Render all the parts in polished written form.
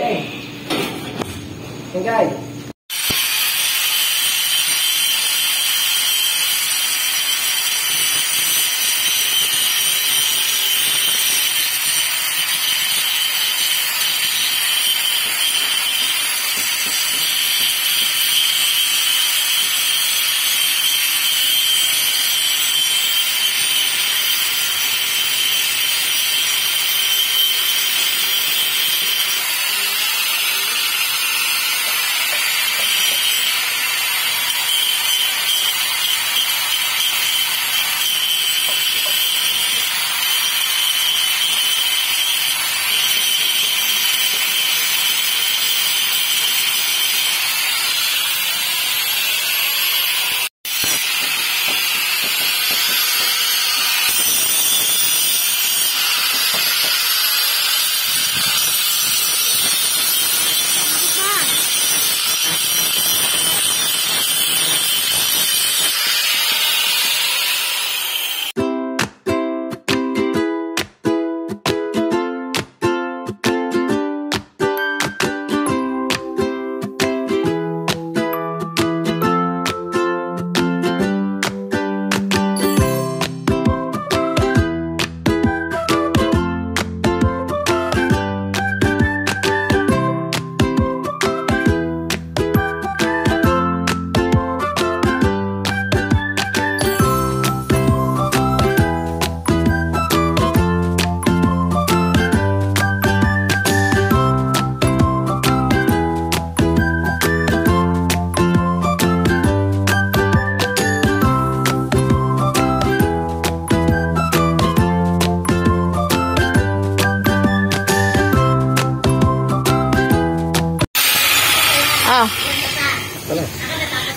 Okay. Okay, guys.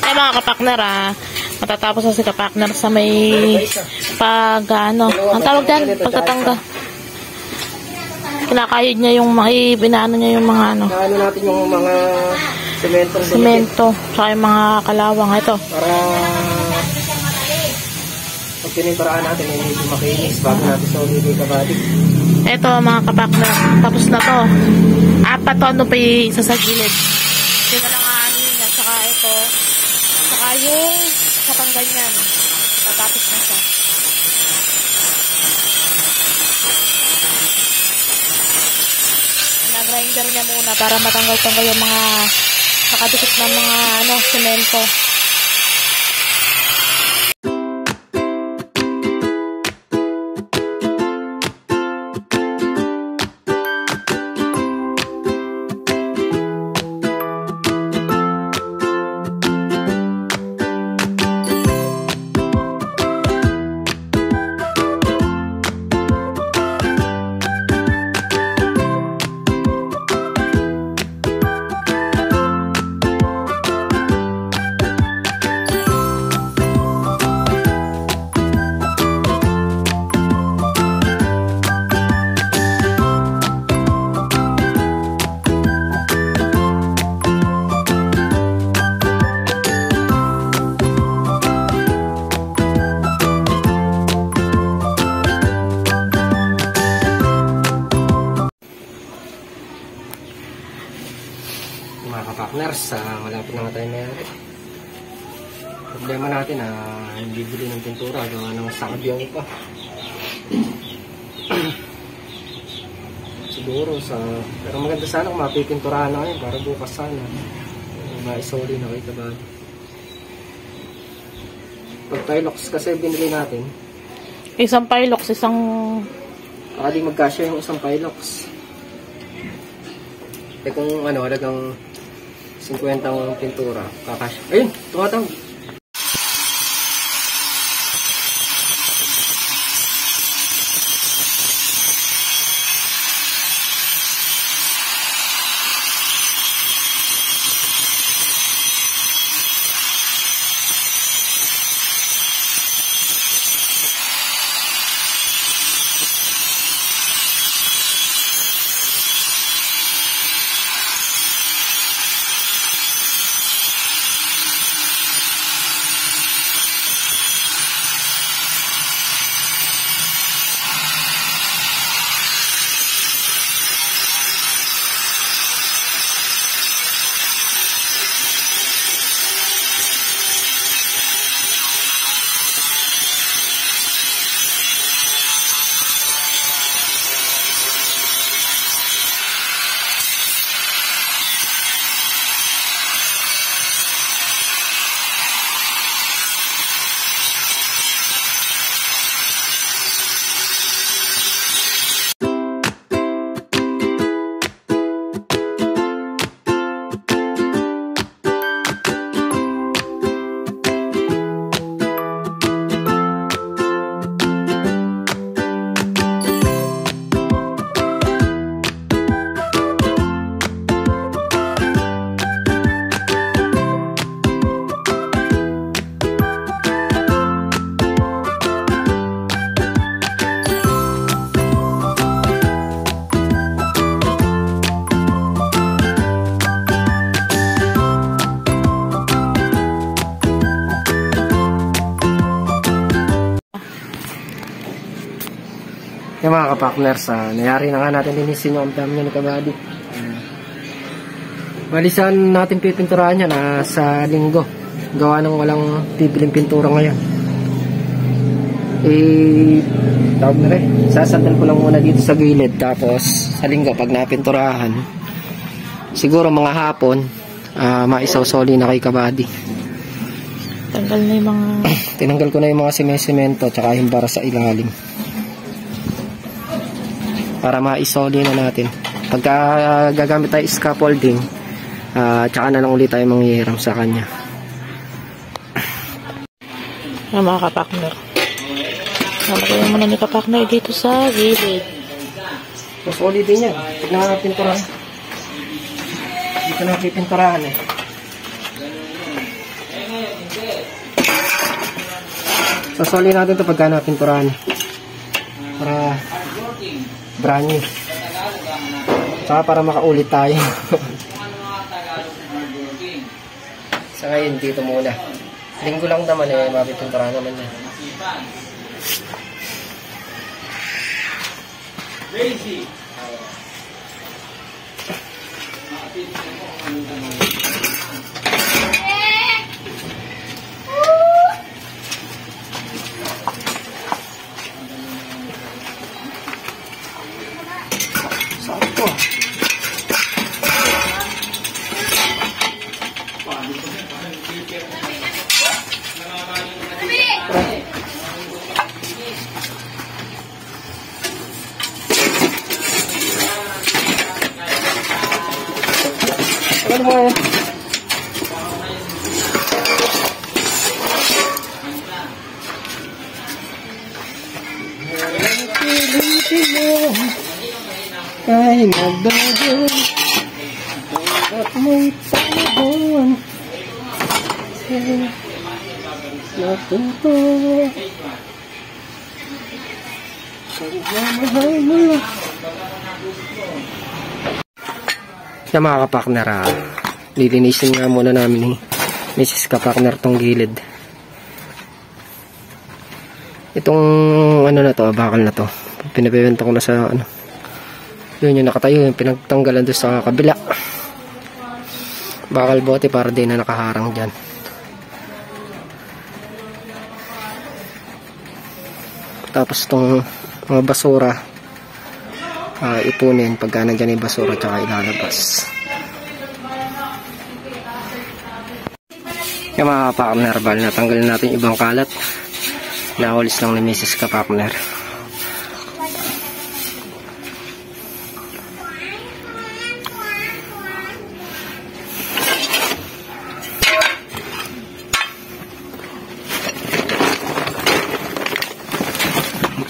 Ay mga kapakner matatapos na si kapakner sa may ang tawag dyan, pagkatangga. Kinakayod niya yung binaano niya yung mga Ano natin yung mga semento, saka yung mga kalawang ito. Para pag tiniparaan natin ay medyo makinis bago natin sa ulit yung kabalik. Ito mga kapakner, tapos na to. 4 to ano pa isa sa gilid. Ito na lang niya, saka ito. Saka yung katanggal niyan. Tatapos na siya. Na-grinder niya muna para matanggal-tanggal yung mga nakadikit na mga semento. Mga kapakners, malapit na nga tayo na problema natin hindi bili ng pintura gawa ng sakabyaw pa. Siguro pero maganda sana kung mapipinturahan na ngayon para bukas sana maisoli na kayo kabali. Pag Pilox kasi binili natin Isang Pilox, di magkasya yung isang Pilox. Kung halagang 50 ang pintura, kakasya. Ayun, tumatawag. Yung mga kapakners, nangyari na nga natin linisin yung dam niya ni Kabady. Bali saan natin pipinturahan yan sa linggo. Gawa ng walang bibiling pintura ngayon. Tawag na rin. Sasandal ko lang muna dito sa gilid. Tapos sa linggo pag napinturahan, siguro mga hapon, maisawsoli na kay Kabady. Tanggal na yung mga... Tinanggal ko na yung mga semento tsaka yung bara sa ilalim. Para maisoli na natin. Pagka gagamit tayo scaffolding, tsaka na lang ulit tayo manghihiram sa kanya. Mga kapakner. Nalagay muna ni kapakner dito sa gilid. Masoli din yan. Pag nakapinturahan. Dito na pipinturahan eh. Sasoli natin ito pagka napinturahan. Para brand new. Saka para makaulit tayo. Sa ngayon, dito muna. Linggo lang naman eh, mapipinturahan naman yan. Lazy. Sakto. Ano mo yan? Ay nagdagon at may panahon natuto pagmamahal mo. Kaya mga kapakner, lilinisin nga muna namin ni Mrs. Kapakner tong gilid. Itong ano na to, bakal na to, pinabibenta ko na sa ano, yun yung nakatayo, yung pinagtanggalan doon sa kabila. Bakal bote para din na nakaharang dyan. Tapos itong mga basura, ipunin pagka nandyan yung basura tsaka ilalabas. Yung mga kapakner, natanggalin natin ibang kalat. Nawalis lang ni Mrs. Kapakner.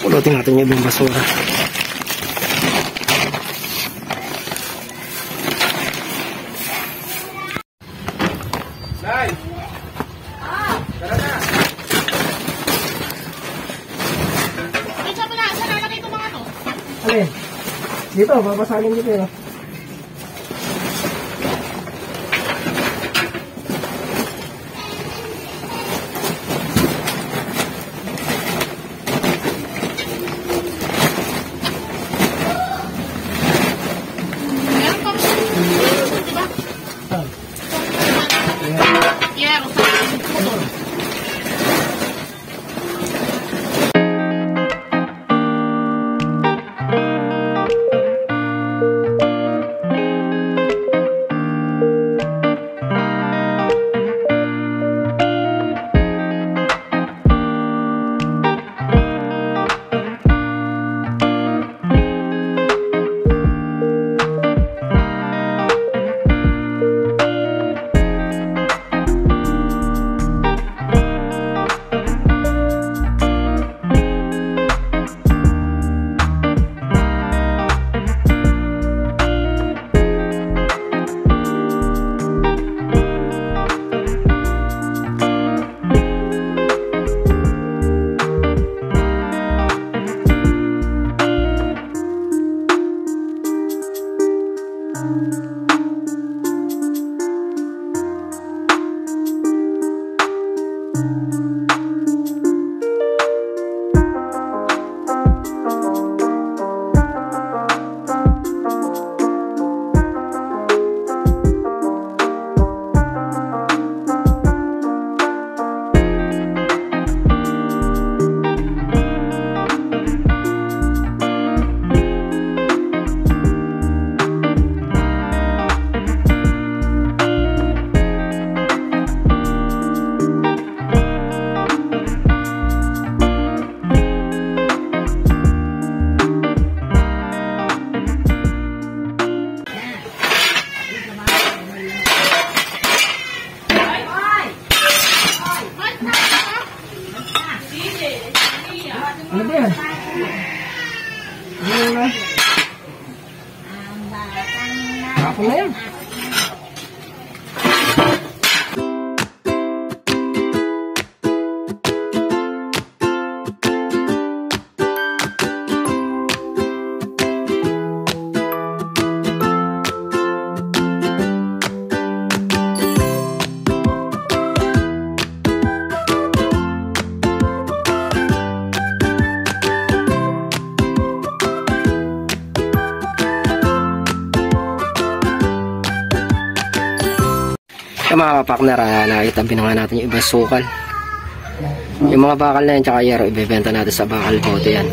Pulutin natin yung ibang basura. Alin? Dito, babasalin dito yun. Tapon na yan. Mga kapakner, nakitabi na nga natin yung ibang sukal. Yung mga bakal na yan tsaka yero, ibebenta natin sa bakal bote yan.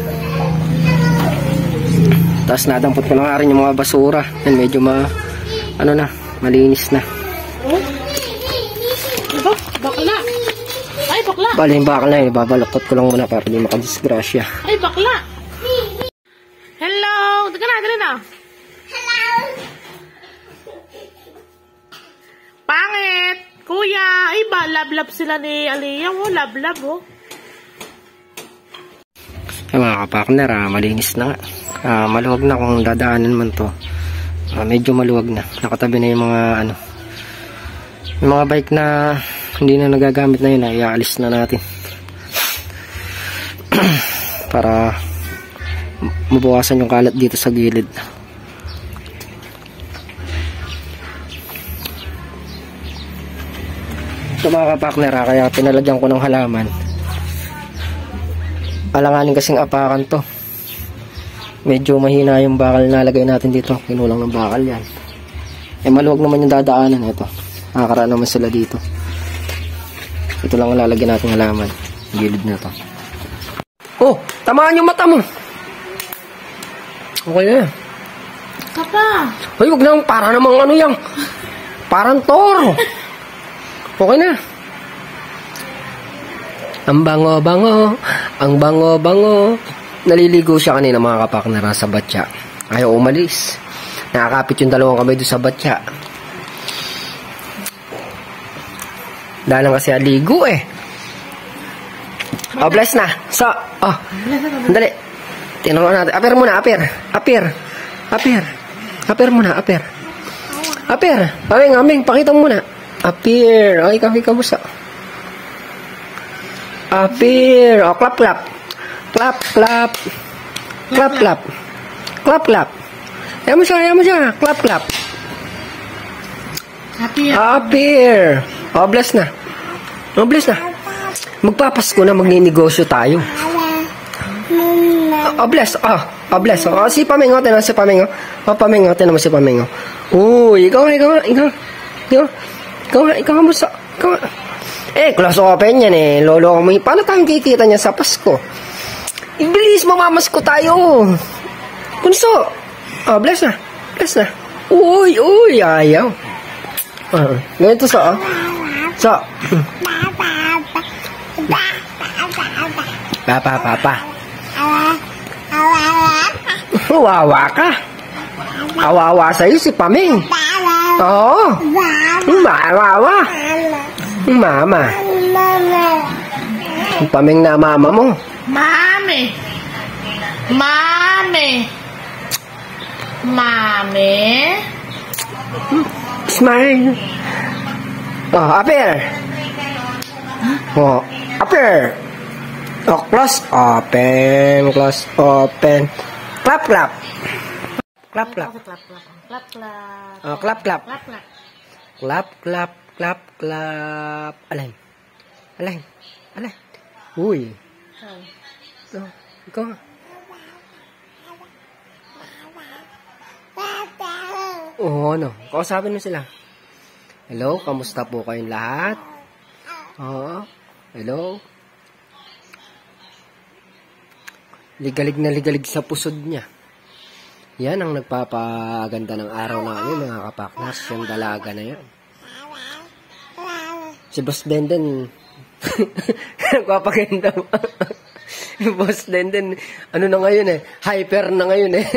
Tapos nadampot ko na nga rin yung mga basura yan, medyo malinis na. Bakla. Ay, bakla. Bali yung bakal na yun, ibabaloktot ko lang muna para di makadisgrasya. Ay, bakla. Hello. Dali na. Pangit! Kuya! Ay ba, love sila ni Aliyah, oh. Love, oh. Ay, mga kapakner, malinis na nga. Maluwag na kung dadaanan man to. Medyo maluwag na. Nakatabi na yung mga bike na hindi na nagagamit na yun, iaalis na natin. Para mabawasan yung kalat dito sa gilid. Ito mga kapakner, kaya pinalagyan ko ng halaman. Alanganin kasing apakan to. Medyo mahina yung bakal na lagay natin dito. Kinulang ng bakal yan. Maluwag naman yung dadaanan. Ito, nakakaraan naman sila dito. Ito lang ang lalagyan natin halaman. Gilid na to. Oh, tamaan yung mata mo. Okay na. Kapa. Hoy, wag na, para namang ano yan. Parang toro. Okay na. Ang bango-bango. Ang bango-bango. Naliligo siya kanina mga kapakner sa batya. Ayaw umalis. Nakakapit yung dalawang kamay doon sa batya. Dahil lang kasi aligo eh. Oh, bless na. So, oh. Dali. Tinanong natin. Aper muna, aper. Aper muna, aper. Aming, pakita mo muna. Appear. Ay, ikaw busa. Appear. Oh, clap. Clap. Ayaw mo siya. Clap. Appear. Oh, bless na. Magpapasko na, magninegosyo tayo. Oh, bless. Oh, si Pamingo. Pamingo. Uy, ikaw kamusta? Close open yan eh. Lolo mo. Paano tayong kikita niya sa Pasko? Ibilis, mamamasko tayo. Kunso. Oh, bless na. Uy, ayaw. Ganito sa. Papa. Wawa ka. Awawa sa'yo si Paming. Oo. Wawa. Mama. Paming na mama mo. Mami. Smile. Oh, appear. Oh, close open. Clap. Oh, clap. Alay. Uy. Oh, ikaw. Oh, ano? Kausapin mo sila. Hello, kamusta po kayong lahat? Oh, hello. Ligalig sa pusod niya. Yan ang nagpapaganda ng araw namin, mga kapaknas. Yung dalaga na yan. Si Boss Denden, nagpapaganda mo. Boss Denden, ano na ngayon eh, hyper na ngayon eh.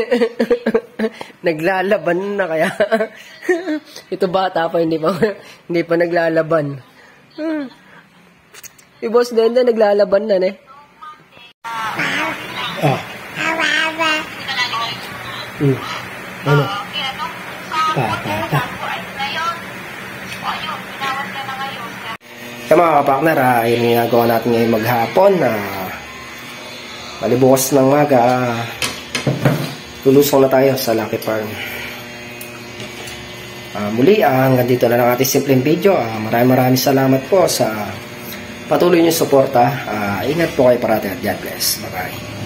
Naglalaban na kaya. Ito bata pa, hindi pa naglalaban. Si Boss Denden, naglalaban na eh. Ano? Kaya mga kapakner, yun yung ginagawa natin ngayon maghapon. Malibukas ng maga, lulusong na tayo sa Lucky Farm. Muli, hanggang dito na lang ating simpleng video. Maraming salamat po sa patuloy niyong suporta. Ingat po kayo parati at God bless. Bye-bye.